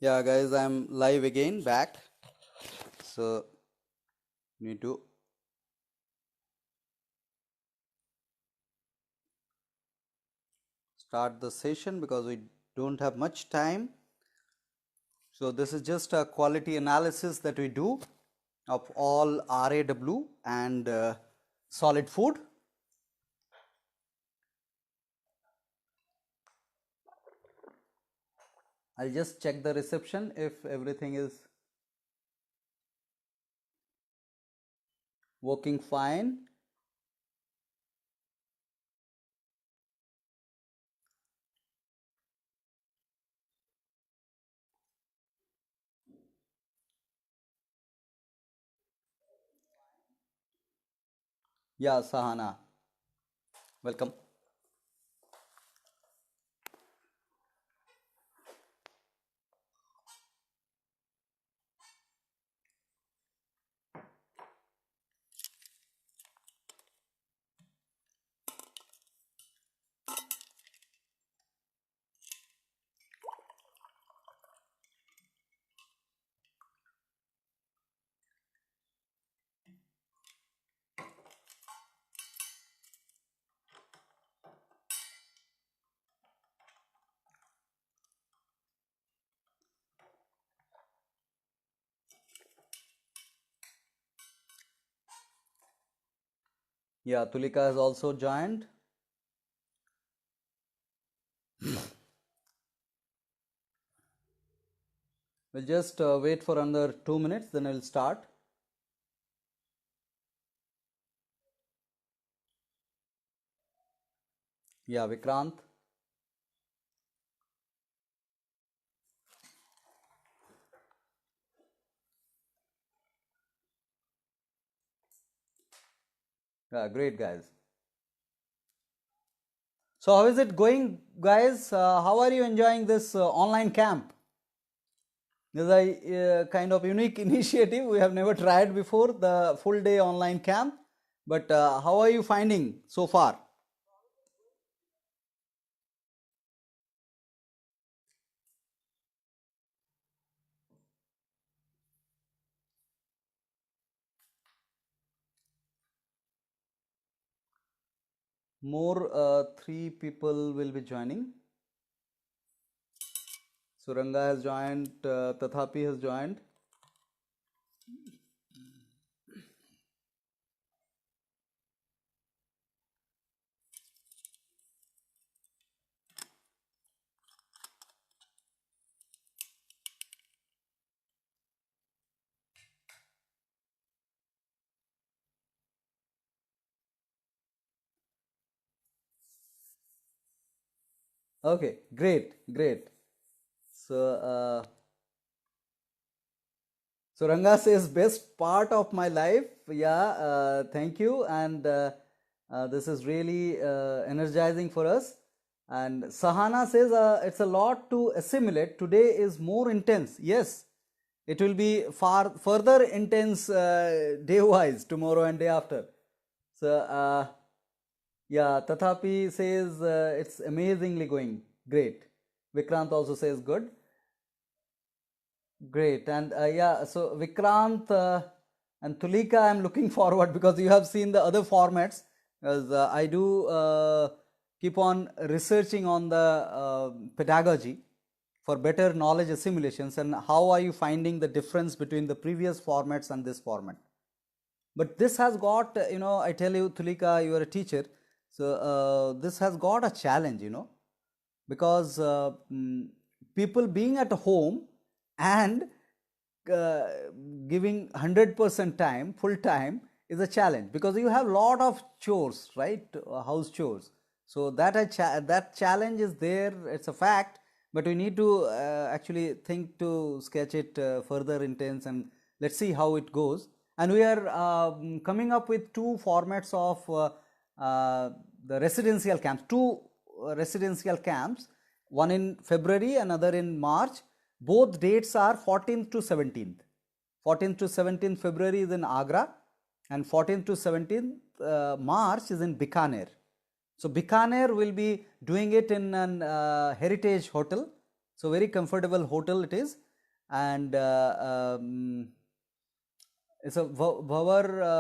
Yeah, guys, I'm live again, back. So, need to start the session because we don't have much time. So, this is just a quality analysis that we do of all RAW and solid food. I'll just check the reception if everything is working fine. Yeah, Sahana, welcome. Yeah, Tulika has also joined. We'll just wait for another 2 minutes, then we'll start. Yeah, Vikrant. Yeah, great, guys. So how is it going, guys? How are you enjoying this online camp? This is a kind of unique initiative. We have never tried before the full day online camp. But how are you finding so far? More three people will be joining. Suranga has joined. Tathapi has joined. Okay, great, great. So Ranga says best part of my life. Yeah, thank you, and this is really energizing for us. And Sahana says it's a lot to assimilate. Today is more intense. Yes, it will be far further intense day wise tomorrow and day after. So yeah, Tathapi says it's amazingly going. Great. Vikrant also says good. Great. And yeah, so Vikrant and Tulika, I'm looking forward because you have seen the other formats. Because I do keep on researching on the pedagogy for better knowledge assimilations, and how are you finding the difference between the previous formats and this format. But this has got, I tell you, Tulika, you are a teacher, so this has got a challenge, because people being at home and uh, giving 100% time, full time, is a challenge because you have lot of chores, right? House chores. So that challenge is there. It's a fact, but we need to actually think to sketch it further intense, and let's see how it goes. And we are coming up with two formats of the residential camps, two residential camps, one in February, another in March. Both dates are 14th to 17th. 14th to 17th February is in Agra, and 14th to 17th March is in Bikaner. So Bikaner will be doing it in an heritage hotel. So very comfortable hotel it is. and it's a Bhavar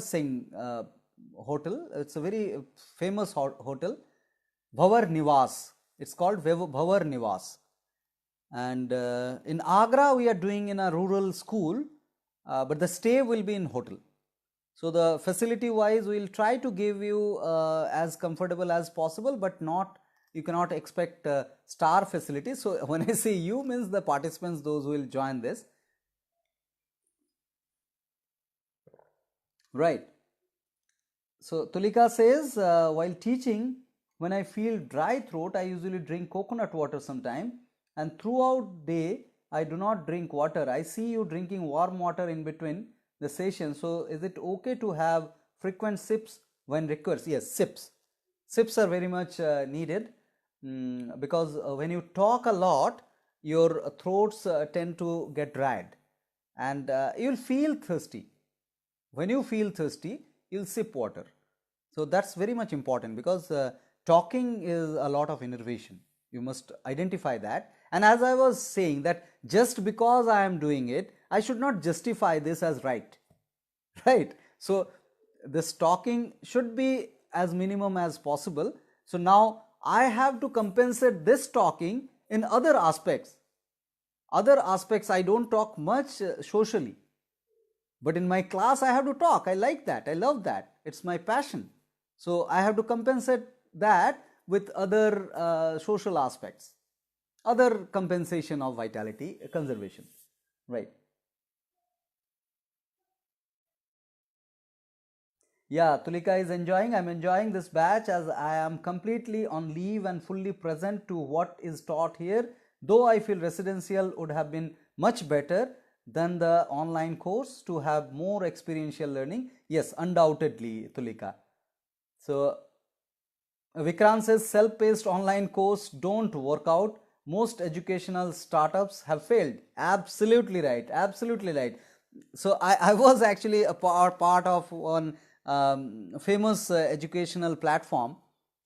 Singh hotel. It's a very famous hotel, Bhavar Niwas. It's called Bhavar Niwas. And in Agra, we are doing in a rural school, but the stay will be in hotel. So the facility wise, we will try to give you as comfortable as possible, but not, you cannot expect star facility. So when I say you, means the participants, those who will join this, right? So Tulika says, while teaching, when I feel dry throat, I usually drink coconut water sometime, and throughout day I do not drink water. I see you drinking warm water in between the session. So is it okay to have frequent sips when required? Yes, sips. Sips are very much needed, because when you talk a lot, your throats tend to get dried, and you'll feel thirsty. When you feel thirsty, you'll sip water. So that's very much important, because talking is a lot of innervation. You must identify that. And as I was saying, that just because I am doing it, I should not justify this as right. Right? So this talking should be as minimum as possible. So now I have to compensate this talking in other aspects. Other aspects I don't talk much socially, but in my class I have to talk. I like that, I love that, it's my passion. So I have to compensate that with other social aspects, other compensation of vitality conservation, right? Yeah, Tulika is enjoying. I'm enjoying this batch as I am completely on leave and fully present to what is taught here. Though I feel residential would have been much better than the online course to have more experiential learning. Yes, undoubtedly, Tulika. So Vikrant says self-paced online course don't work out. Most educational startups have failed. Absolutely right. Absolutely right. So I was actually a part of one famous educational platform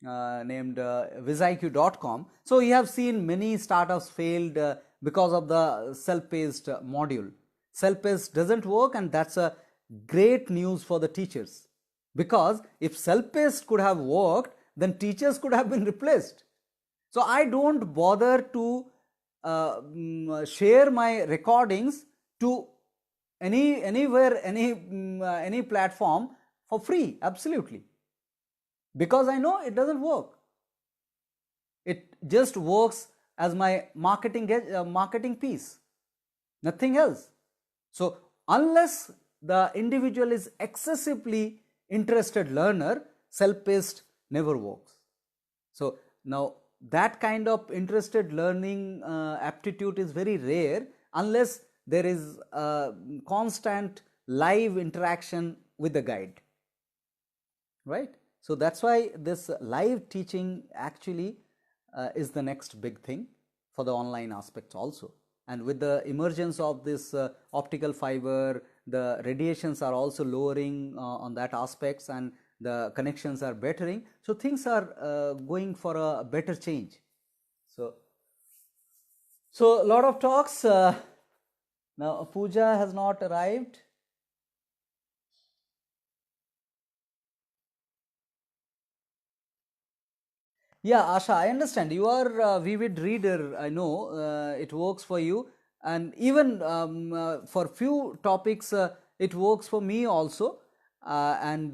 named visiq.com. So you have seen many startups failed because of the self-paced module. Self-paced doesn't work, and that's a great news for the teachers, because if self-paced could have worked, then teachers could have been replaced. So I don't bother to share my recordings to anywhere, any platform for free, absolutely, because I know it doesn't work. It just works as my marketing piece, nothing else. So unless the individual is excessively interested learner, self-paced never works. So now that kind of interested learning aptitude is very rare unless there is a constant live interaction with the guide, right? So that's why this live teaching actually is the next big thing for the online aspects also. And with the emergence of this optical fiber, the radiations are also lowering on that aspects, and the connections are bettering. So things are going for a better change. So a lot of talks. Now Pooja has not arrived. Yeah, Asha, I understand. You are a vivid reader. I know it works for you, and even for few topics, it works for me also. And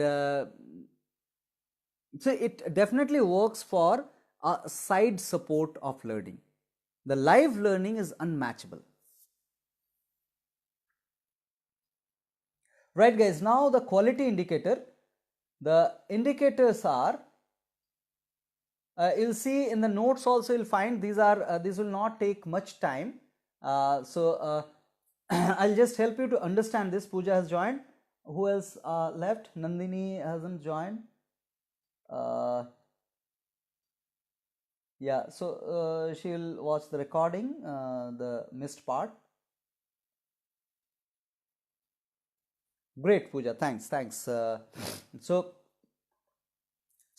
so it definitely works for a side support of learning. The live learning is unmatchable. Right, guys. Now the quality indicator. The indicators are, you'll see in the notes also, you'll find these are, these will not take much time. So I'll just help you to understand this. Pooja has joined. Who else left? Nandini hasn't joined. Uh, yeah, so she will watch the recording, the missed part. Great, Pooja. Thanks. So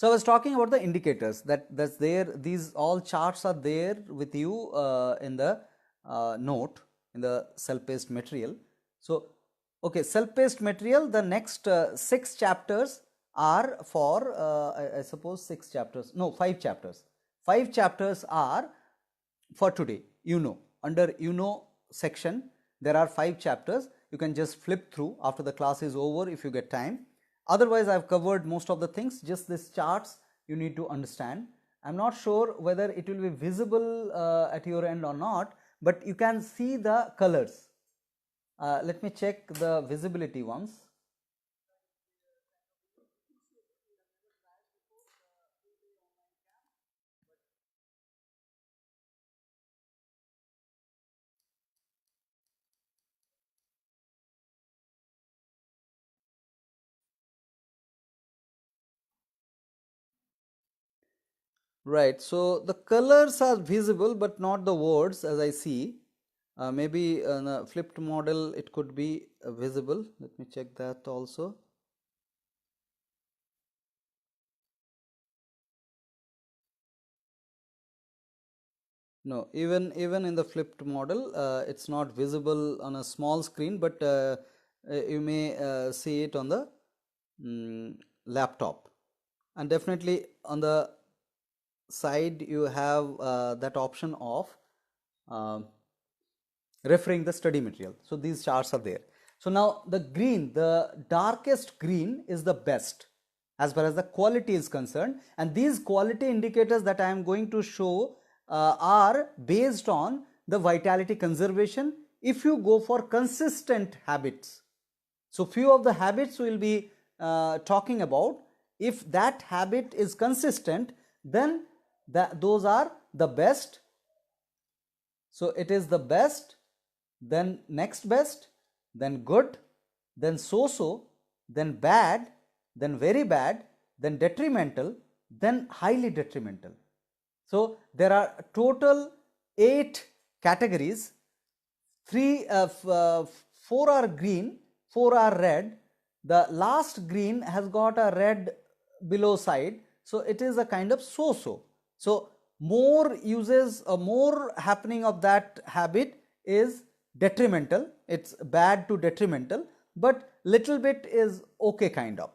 So I was talking about the indicators that's there. These all charts are there with you in the note in the self-paced material. So okay, self-paced material. The next 6 chapters are for I suppose 6 chapters. No, 5 chapters. 5 chapters are for today. Under section there are 5 chapters. You can just flip through after the class is over if you get time. Otherwise, I've covered most of the things. Just these charts you need to understand. I'm not sure whether it will be visible at your end or not, but you can see the colors. Let me check the visibility once. Right, so the colors are visible but not the words as I see. Maybe in a flipped model it could be visible. Let me check that also. No, even in the flipped model, it's not visible on a small screen, but you may see it on the laptop, and definitely on the side you have that option of uh, referring the study material. So these charts are there. So now the green, the darkest green is the best as far as the quality is concerned, and these quality indicators that I am going to show are based on the vitality conservation if you go for consistent habits. So few of the habits we will be talking about. If that habit is consistent, then those are the best. So it is the best, then next best, then good, then so-so, then bad, then very bad, then detrimental, then highly detrimental. So there are total 8 categories. 4 are green, 4 are red. The last green has got a red below side, so it is a kind of so-so. So more uses or more happening of that habit is detrimental. It's bad to detrimental, but little bit is okay kind of,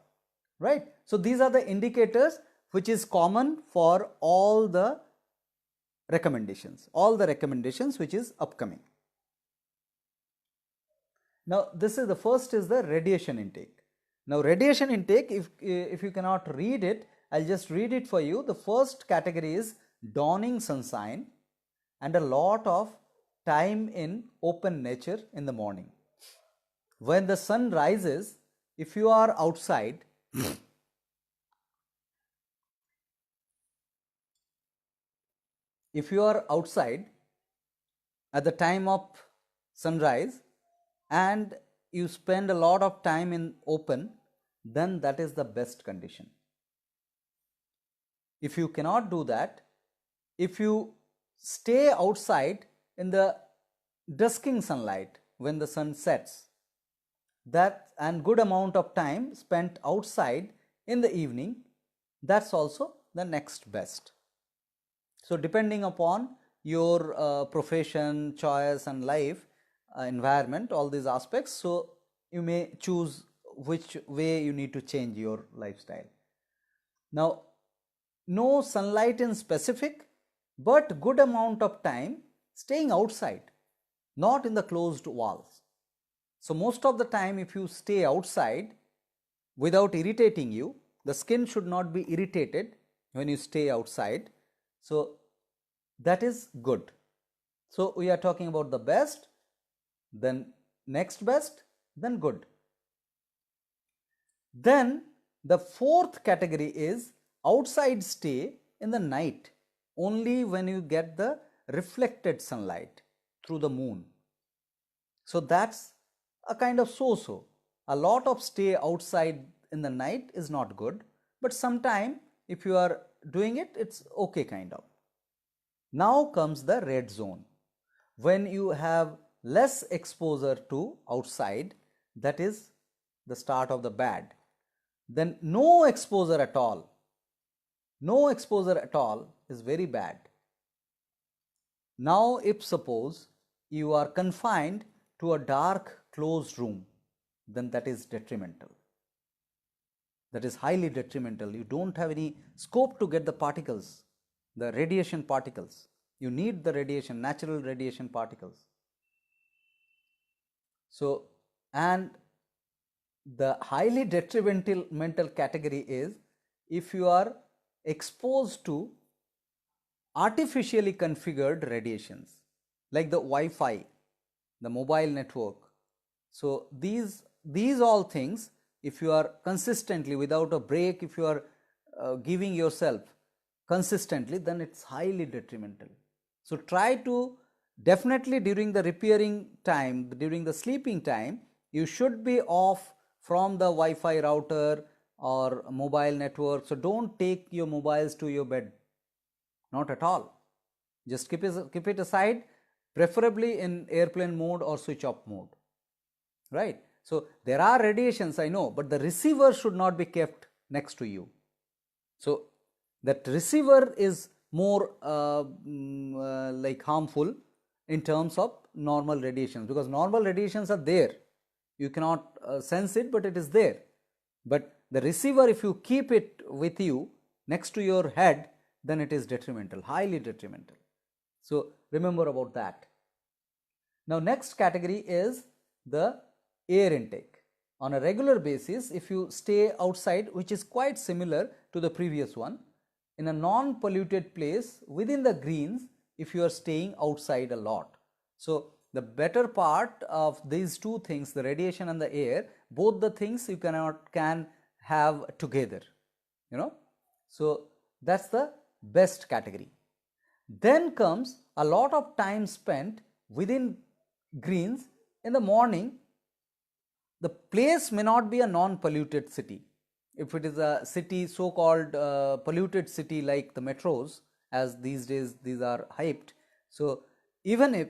right? So these are the indicators which is common for all the recommendations which is upcoming. Now this is the first is the radiation intake. Now radiation intake, if you cannot read it, I'll just read it for you. The first category is dawning sunshine and a lot of time in open nature in the morning. When the sun rises, if you are outside, if you are outside at the time of sunrise and you spend a lot of time in open, then that is the best condition. If you cannot do that, if you stay outside in the dusking sunlight when the sun sets, that and good amount of time spent outside in the evening, that's also the next best. So depending upon your profession, choice and life environment, all these aspects, so you may choose which way you need to change your lifestyle. Now no sunlight in specific, but good amount of time staying outside, not in the closed walls. So most of the time if you stay outside without irritating you, the skin should not be irritated when you stay outside, so that is good. So we are talking about the best, then next best, then good. Then the fourth category is outside stay in the night only when you get the reflected sunlight through the moon. So that's a kind of so-so. A lot of stay outside in the night is not good, but sometime if you are doing it, it's okay kind of. Now comes the red zone. When you have less exposure to outside, that is the start of the bad. Then no exposure at all, No exposure at all is very bad. Now, if suppose you are confined to a dark closed room, then that is detrimental. That is highly detrimental. You don't have any scope to get the particles, the radiation particles. You need the radiation, natural radiation particles. So, and the highly detrimental category is if you are exposed to artificially configured radiations like the Wi-Fi, the mobile network. So these all things, if you are consistently without a break, if you are giving yourself consistently, then it's highly detrimental. So try to definitely during the repairing time, during the sleeping time, you should be off from the Wi-Fi router or mobile network. So don't take your mobiles to your bed, not at all. Just keep it aside, preferably in airplane mode or switch off mode, right? So there are radiations, I know, but the receiver should not be kept next to you. So that receiver is more like harmful in terms of normal radiations, because normal radiations are there, you cannot sense it, but it is there. But the receiver, if you keep it with you next to your head, then it is detrimental, highly detrimental. So remember about that. Now next category is the air intake. On a regular basis, if you stay outside, which is quite similar to the previous one, in a non-polluted place within the greens, if you are staying outside a lot. So the better part of these two things, the radiation and the air, both the things you can have together, you know. So that's the best category. Then comes a lot of time spent within greens in the morning. The place may not be a non-polluted city. If it is a city, so-called polluted city like the metros, as these days these are hyped. So even if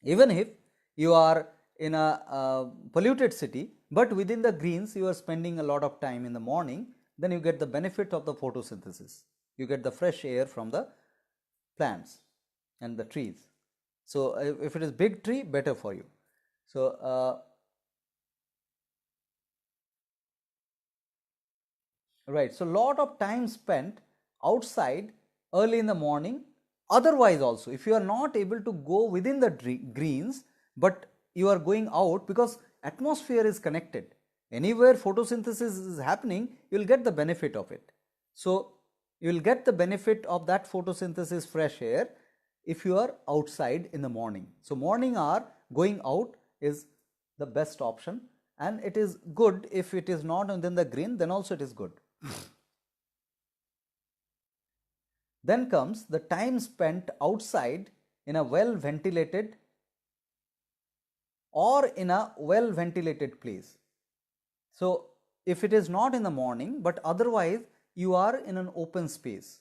even if you are in a polluted city, but within the greens you are spending a lot of time in the morning, then you get the benefit of the photosynthesis. You get the fresh air from the plants and the trees. So if it is big tree, better for you. So right, so lot of time spent outside early in the morning. Otherwise also, if you are not able to go within the greens, but you are going out, because atmosphere is connected, anywhere photosynthesis is happening, you will get the benefit of it. So you will get the benefit of that photosynthesis fresh air if you are outside in the morning. So morning hour going out is the best option, and it is good. If it is not within the green, then also it is good. Then comes the time spent outside in a well ventilated or in a well ventilated place. So if it is not in the morning, but otherwise you are in an open space,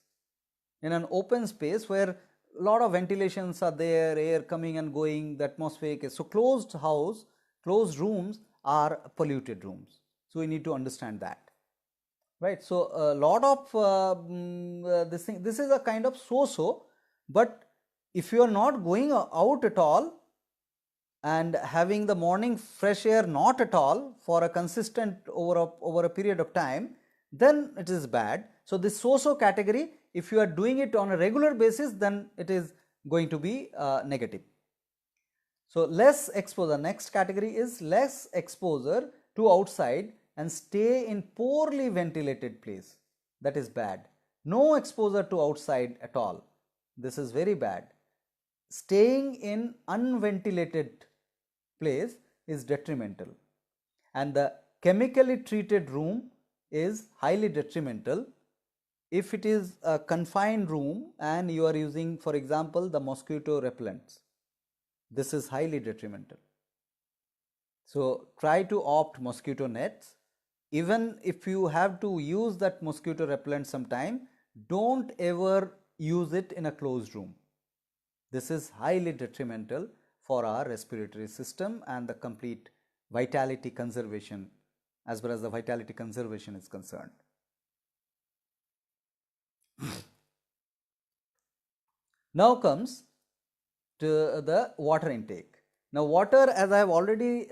where a lot of ventilations are there, air coming and going, the atmospheric is so closed house, closed rooms are polluted rooms. So we need to understand that. Right, so a lot of this is a kind of so-so, but if you are not going out at all and having the morning fresh air not at all for a consistent over a period of time, then it is bad. So this so-so category, if you are doing it on a regular basis, then it is going to be negative. So less exposure, next category is less exposure to outside and stay in poorly ventilated place. That is bad. No exposure to outside at all. This is very bad. Staying in unventilated place is detrimental, and the chemically treated room is highly detrimental. If it is a confined room and you are using, for example, the mosquito repellents, this is highly detrimental. So try to opt mosquito nets. Even if you have to use that mosquito repellent sometime, don't ever use it in a closed room. This is highly detrimental for our respiratory system and the complete vitality conservation, as far as the vitality conservation is concerned. Now comes to the water intake. Now water, as I have already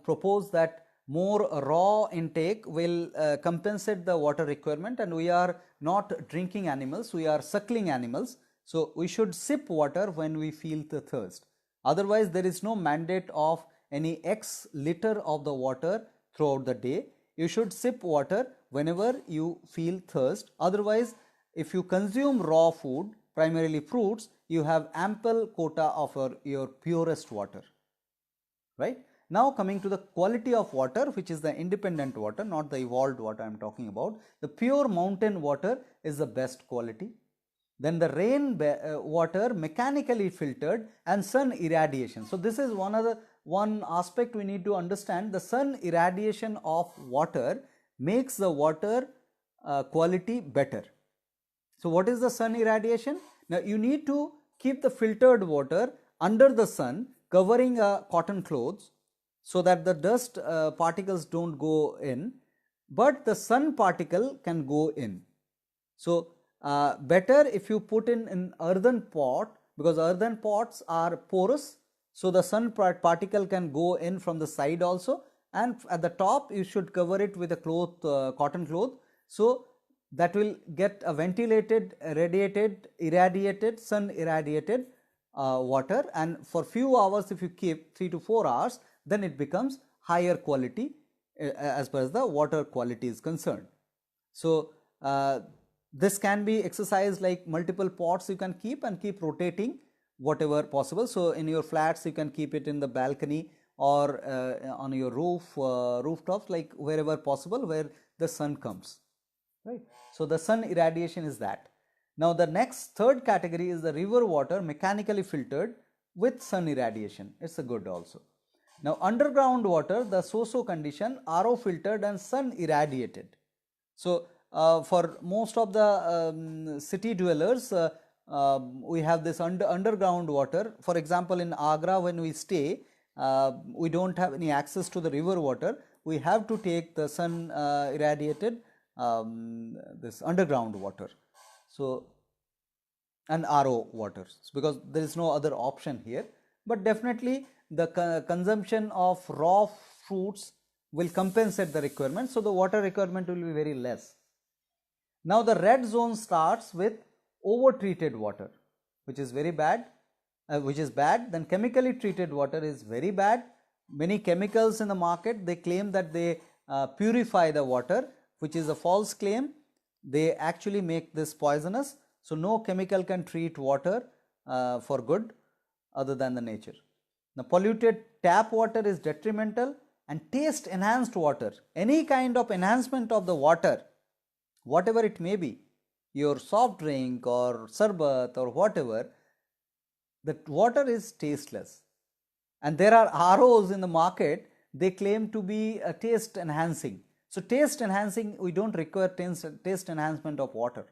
proposed, that more raw intake will compensate the water requirement, and we are not drinking animals, we are suckling animals. So we should sip water when we feel the thirst. Otherwise there is no mandate of any X liter of the water throughout the day. You should sip water whenever you feel thirst. Otherwise, if you consume raw food, primarily fruits, you have ample quota of your purest water. Right? Now coming to the quality of water, which is the independent water, not the evolved water I am talking about. The pure mountain water is the best quality. Then the rain water mechanically filtered and sun irradiation. So this is one aspect we need to understand. The sun irradiation of water makes the water quality better. So what is the sun irradiation? Now you need to keep the filtered water under the sun, covering a cotton clothes, so that the dust particles don't go in, but the sun particle can go in. So better if you put in an earthen pot, because earthen pots are porous, so the sun particle can go in from the side also, and at the top you should cover it with a cloth, cotton cloth, so that will get a ventilated, radiated, irradiated, sun irradiated water, and for few hours, if you keep 3 to 4 hours, then it becomes higher quality as far as the water quality is concerned. So this can be exercised like multiple pots you can keep and keep rotating whatever possible. So in your flats you can keep it in the balcony or on your rooftops, like wherever possible where the sun comes, right? So the sun irradiation is that. Now the next third category is the river water mechanically filtered with sun irradiation. It's a good also. Now underground water, the so-so condition, RO filtered and sun irradiated. So for most of the city dwellers, we have this underground water. For example, in Agra when we stay, we don't have any access to the river water. We have to take the sun irradiated this underground water. So and RO waters, because there is no other option here. But definitely the consumption of raw fruits will compensate the requirement, so the water requirement will be very less. Now the red zone starts with over treated water, which is very bad, which is bad. Then chemically treated water is very bad. Many chemicals in the market, they claim that they purify the water, which is a false claim. They actually make this poisonous. So no chemical can treat water for good other than the nature. Now polluted tap water is detrimental, and taste enhanced water, any kind of enhancement of the water, whatever it may be, your soft drink or sarbat or whatever, the water is tasteless. And there are ROs in the market, they claim to be a taste enhancing. So taste enhancing, we don't require taste enhancement of water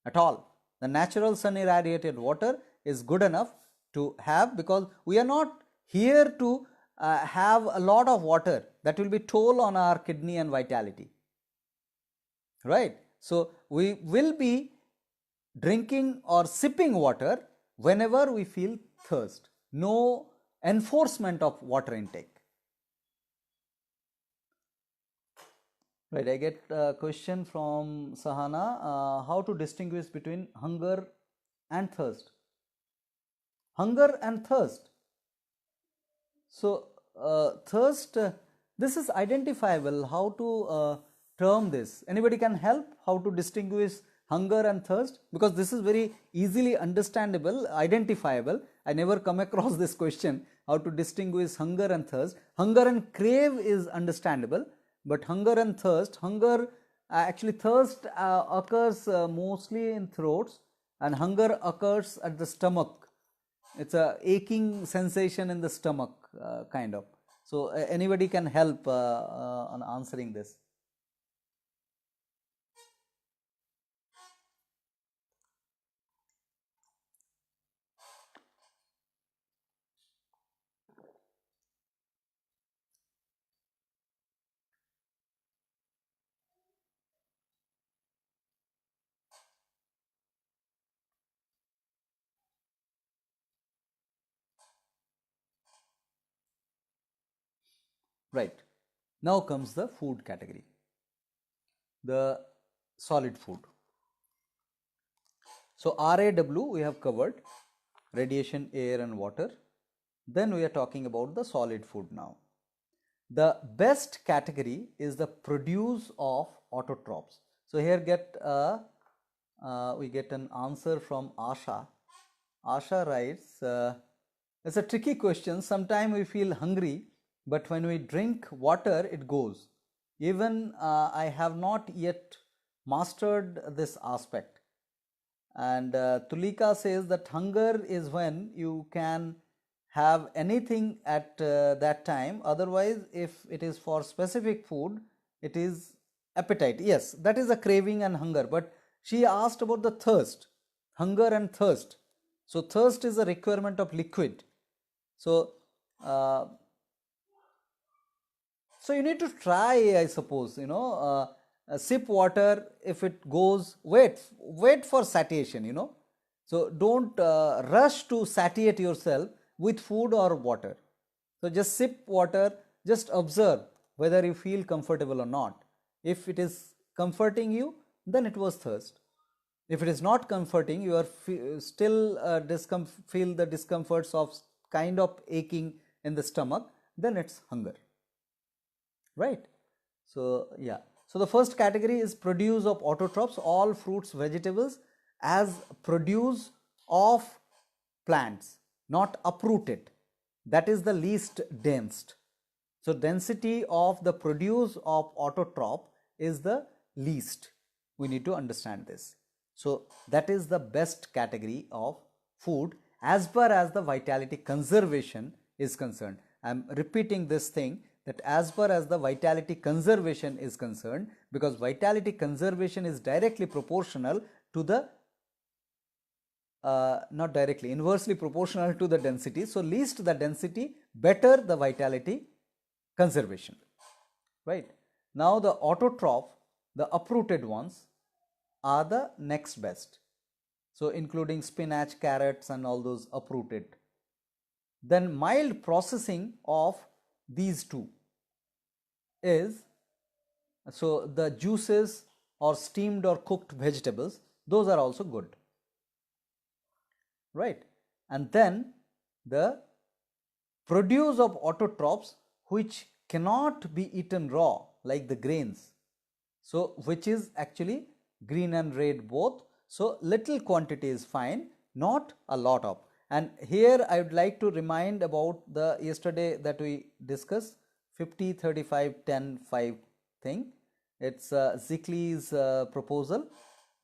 at all. The natural sun irradiated water is good enough to have, because we are not here to have a lot of water that will be toll on our kidney and vitality, right? So we will be drinking or sipping water whenever we feel thirst. No enforcement of water intake. Right, I get a question from Sahana, how to distinguish between hunger and thirst. Hunger and thirst. So thirst, this is identifiable. How to term this? Anybody can help how to distinguish hunger and thirst? Because this is very easily understandable, identifiable. I never come across this question, how to distinguish hunger and thirst. Hunger and crave is understandable, but hunger and thirst, actually thirst occurs mostly in throats, and hunger occurs at the stomach. It's a aching sensation in the stomach, kind of. So anybody can help on answering this. Right. Now comes the food category, the solid food. So RAW we have covered, radiation, air and water. Then we are talking about the solid food now. The best category is the produce of autotrophs. So here we get an answer from Asha. Asha writes, it's a tricky question. Sometimes we feel hungry, but when we drink water, it goes. Even I have not yet mastered this aspect. And Tulika says that hunger is when you can have anything at that time. Otherwise, if it is for specific food, it is appetite. Yes, that is a craving and hunger. But she asked about the thirst, hunger and thirst. So thirst is a requirement of liquid. So so you need to try, I suppose, sip water. If it goes, wait for satiation. So don't rush to satiate yourself with food or water. So just sip water, just observe whether you feel comfortable or not. If it is comforting you, then it was thirst. If it is not comforting, you are still feel the discomforts of kind of aching in the stomach, then it's hunger. Right. So yeah, so the first category is produce of autotrophs, all fruits, vegetables as produce of plants, not uprooted. That is the least dense. So density of the produce of autotroph is the least. We need to understand this. So that is the best category of food as far as the vitality conservation is concerned. I am repeating this thing, that as far as the vitality conservation is concerned, because vitality conservation is directly proportional to the not directly, inversely proportional to the density. So least the density, better the vitality conservation. Right. Now the autotroph, the uprooted ones, are the next best. So including spinach, carrots and all those uprooted. Then mild processing of these two is, so the juices or steamed or cooked vegetables, those are also good. Right. And then the produce of autotrophs which cannot be eaten raw, like the grains, so which is actually green and red both. So little quantity is fine, not a lot of. And here I would like to remind about the yesterday that we discussed 50, 35, 10, 5 thing. It's Zwickli's proposal,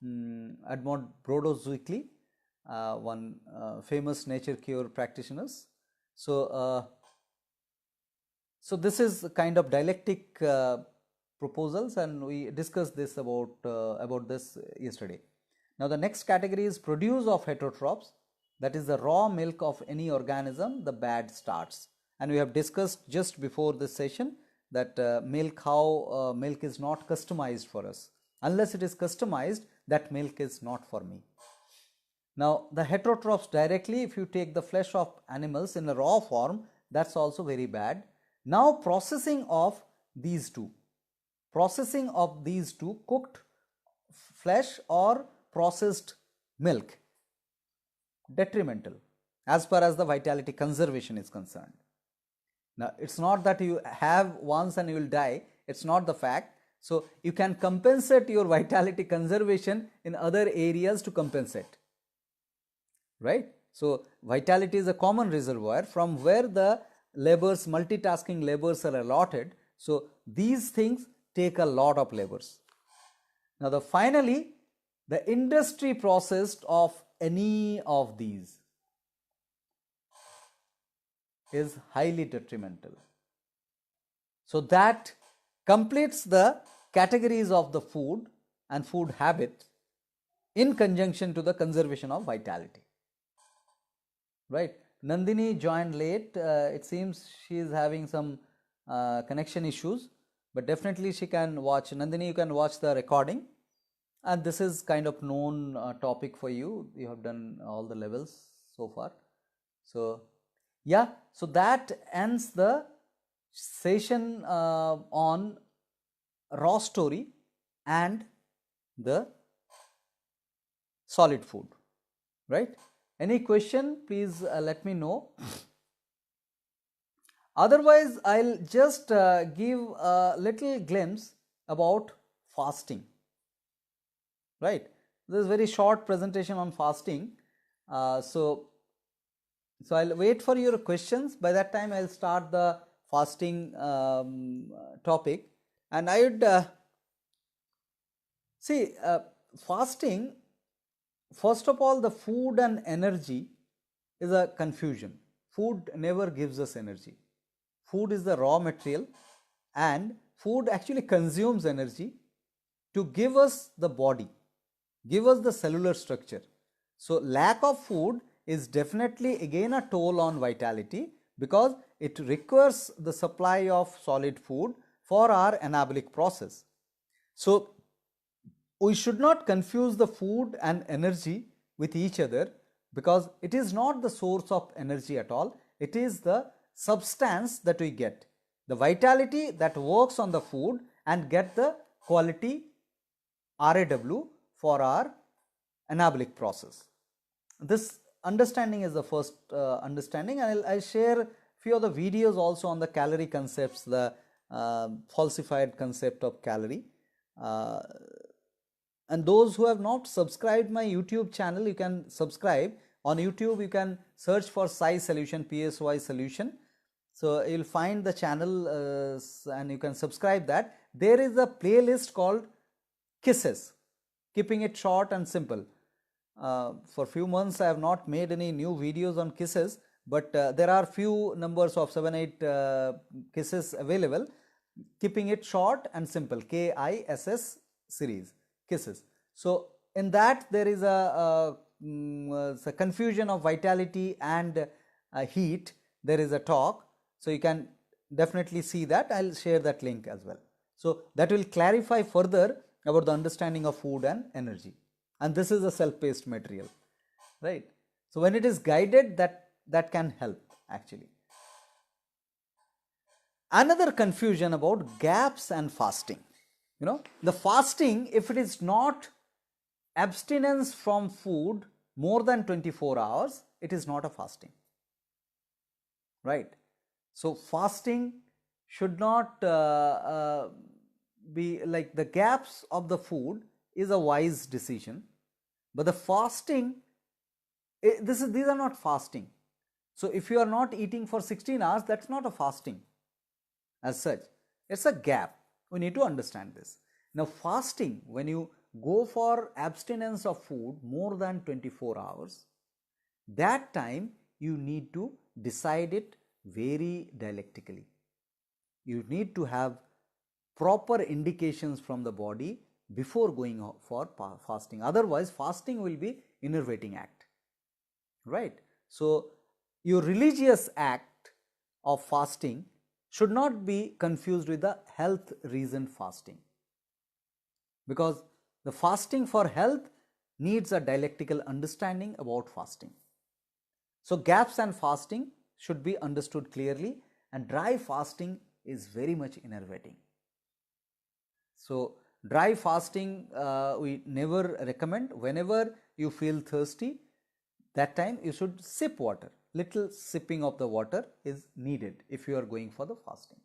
Edmond Brodo-Zwickli, one famous nature cure practitioners. So so this is kind of dialectic proposals, and we discussed this about this yesterday. Now the next category is produce of heterotrophs, that is the raw milk of any organism, the bad starts. And we have discussed just before this session that how milk is not customized for us. Unless it is customized, that milk is not for me. Now the heterotrophs directly, if you take the flesh of animals in a raw form, that's also very bad. Now processing of these two, cooked flesh or processed milk, detrimental as far as the vitality conservation is concerned. Now it's not that you have once and you will die, it's not the fact. So you can compensate your vitality conservation in other areas to compensate, right? So vitality is a common reservoir from where the labors, multitasking labors are allotted. So these things take a lot of labors. Now finally the industry processed of any of these is highly detrimental. So that completes the categories of the food and food habits in conjunction to the conservation of vitality. Right. Nandini joined late. It seems she is having some connection issues, but definitely she can watch. Nandini, you can watch the recording. And this is kind of known topic for you. You have done all the levels so far. So yeah, so that ends the session on raw story and the solid food, right? Any question, please let me know. Otherwise, I'll just give a little glimpse about fasting, right? This is very short presentation on fasting. So I'll wait for your questions. By that time, I'll start the fasting topic. And I would see fasting, first of all, the food and energy is a confusion. Food never gives us energy. Food is the raw material, and food actually consumes energy to give us the body, give us the cellular structure. So lack of food is definitely again a toll on vitality, because it requires the supply of solid food for our anabolic process. So we should not confuse the food and energy with each other, because it is not the source of energy at all. It is the substance that we get, the vitality that works on the food and get the quality RAW for our anabolic process. This understanding is the first understanding, and I'll share few of the videos also on the calorie concepts, the falsified concept of calorie. And those who have not subscribed my YouTube channel, you can subscribe. On YouTube, you can search for Psy Solution, PSY Solution. So you'll find the channel and you can subscribe that. There is a playlist called Kisses, keeping it short and simple. For a few months, I have not made any new videos on kisses, but there are few numbers of 7-8 kisses available. Keeping it short and simple, KISS series, kisses. So in that there is a confusion of vitality and heat. There is a talk, so you can definitely see that. I'll share that link as well. So that will clarify further about the understanding of food and energy. And this is a self-paced material, right? So when it is guided, that can help actually. Another confusion about gaps and fasting. The fasting, if it is not abstinence from food more than 24 hours, it is not a fasting, right? So fasting should not be like the gaps of the food is a wise decision, but the fasting, these are not fasting. So if you are not eating for 16 hours, that's not a fasting as such. It's a gap. We need to understand this. Now fasting, when you go for abstinence of food more than 24 hours, that time you need to decide it very dialectically. You need to have proper indications from the body before going for fasting. Otherwise, fasting will be enervating act, right? So your religious act of fasting should not be confused with the health reason fasting, because the fasting for health needs a dialectical understanding about fasting. So gaps and fasting should be understood clearly, and dry fasting is very much enervating. So dry fasting we never recommend. Whenever you feel thirsty, that time you should sip water. Little sipping of the water is needed if you are going for the fasting.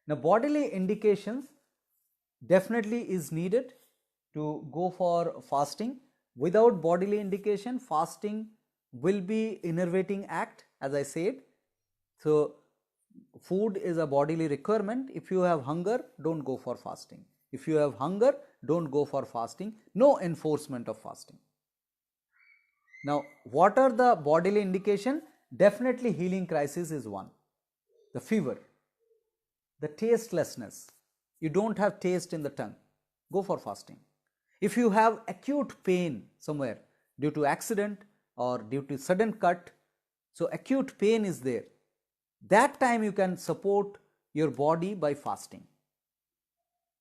Now bodily indications definitely is needed to go for fasting. Without bodily indication, fasting will be enervating act, as I said. So food is a bodily requirement. If you have hunger, don't go for fasting. If you have hunger, don't go for fasting. No enforcement of fasting. Now what are the bodily indication? Definitely healing crisis is one. The fever, the tastelessness, you don't have taste in the tongue, go for fasting. If you have acute pain somewhere due to accident or due to sudden cut, so acute pain is there, that time you can support your body by fasting.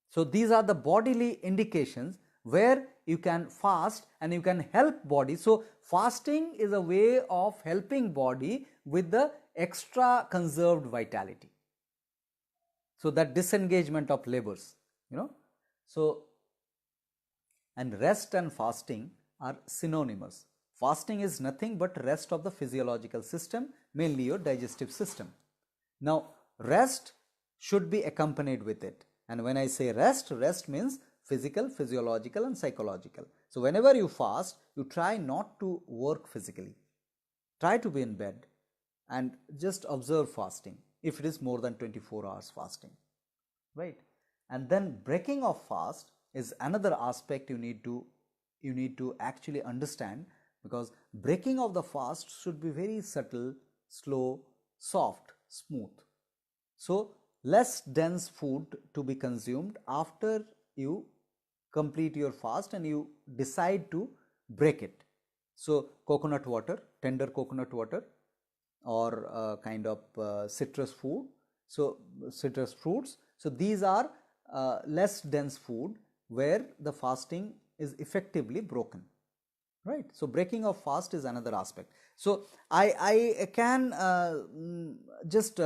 So these are the bodily indications where you can fast and you can help body. So fasting is a way of helping body with the extra conserved vitality. So that disengagement of labors, you know. So, and rest and fasting are synonymous. Fasting is nothing but rest of the physiological system, mainly your digestive system. Now, rest should be accompanied with it. And when I say rest, rest means physical, physiological and psychological. So, whenever you fast, you try not to work physically. Try to be in bed and just observe fasting if it is more than 24 hours fasting, right? And then breaking of fast is another aspect you need to actually understand, because breaking of the fast should be very subtle, slow, soft, smooth. So less dense food to be consumed after you complete your fast and you decide to break it. So coconut water, tender coconut water, or kind of citrus food, so citrus fruits. So these are less dense food where the fasting is effectively broken, right? So breaking of fast is another aspect. So I can just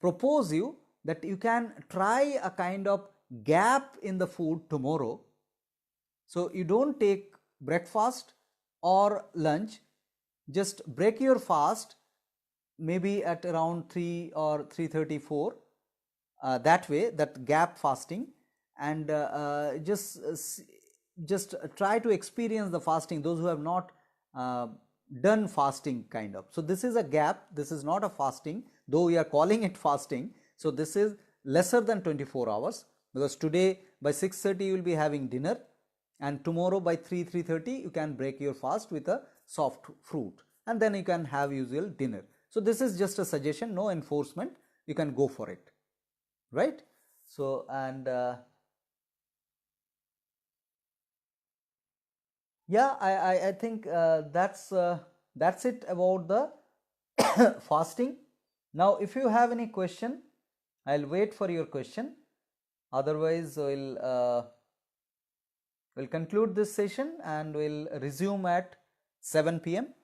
propose you that you can try a kind of gap in the food tomorrow. So you don't take breakfast or lunch, just break your fast maybe at around 3 or 3:34, that way, that gap fasting, and just try to experience the fasting, those who have not done fasting kind of. So this is a gap, this is not a fasting, though we are calling it fasting. So this is lesser than 24 hours, because today by 6:30 you will be having dinner, and tomorrow by 3:30 you can break your fast with a soft fruit, and then you can have usual dinner. So this is just a suggestion, no enforcement, you can go for it, right? So, and yeah, I think that's it about the fasting. Now if you have any question, I'll wait for your question, otherwise we'll conclude this session and we'll resume at 7 p.m.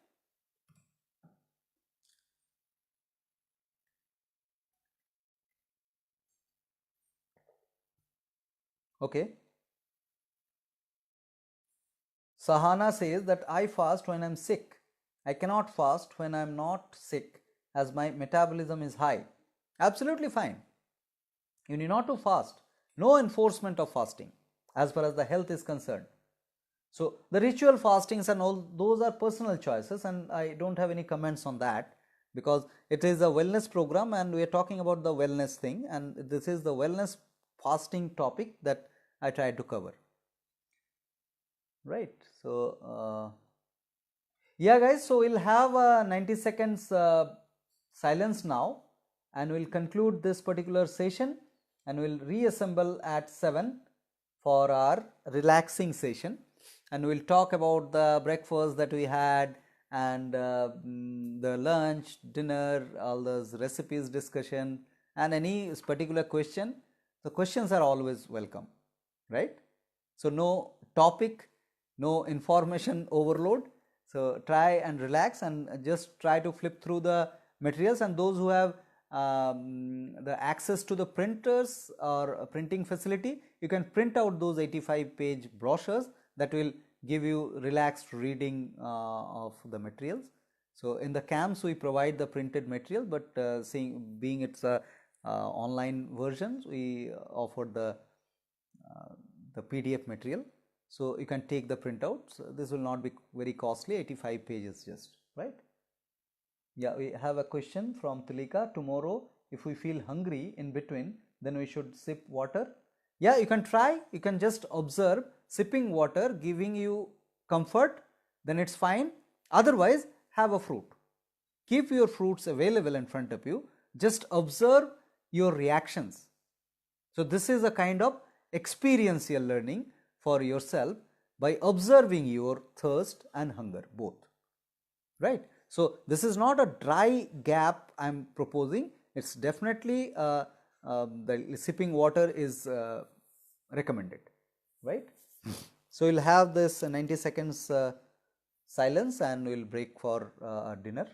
Okay. Sahana says that I fast when I'm sick. I cannot fast when I'm not sick as my metabolism is high. Absolutely fine. You need not to fast. No enforcement of fasting as far as the health is concerned. So the ritual fastings and all those are personal choices, and I don't have any comments on that, because it is a wellness program and we are talking about the wellness thing, and this is the wellness fasting topic that I tried to cover. Right. So yeah guys, so we'll have 90 seconds silence now, and we'll conclude this particular session, and we'll reassemble at 7 for our relaxing session, and we'll talk about the breakfast that we had, and the lunch, dinner, all those recipes discussion, and any particular question. The questions are always welcome, right? So no topic, no information overload. So try and relax and just try to flip through the materials, and those who have the access to the printers or a printing facility, you can print out those 85-page brochures that will give you relaxed reading of the materials. So in the camps we provide the printed material, but being it's a online versions, we offer the PDF material. So you can take the printouts. This will not be very costly, 85 pages just, right? Yeah, we have a question from Tulika. Tomorrow, if we feel hungry in between, then we should sip water. Yeah, you can try. You can just observe sipping water giving you comfort, then it's fine. Otherwise, have a fruit. Keep your fruits available in front of you. Just observe your reactions. So this is a kind of experiential learning for yourself by observing your thirst and hunger both, right? So this is not a dry gap I am proposing, it's definitely the sipping water is recommended, right? So we'll have this 90 seconds silence and we'll break for dinner.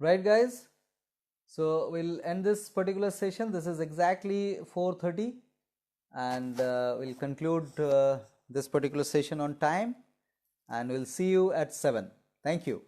Right, guys? So we'll end this particular session. This is exactly 4:30, and we'll conclude this particular session on time, and we'll see you at 7. Thank you.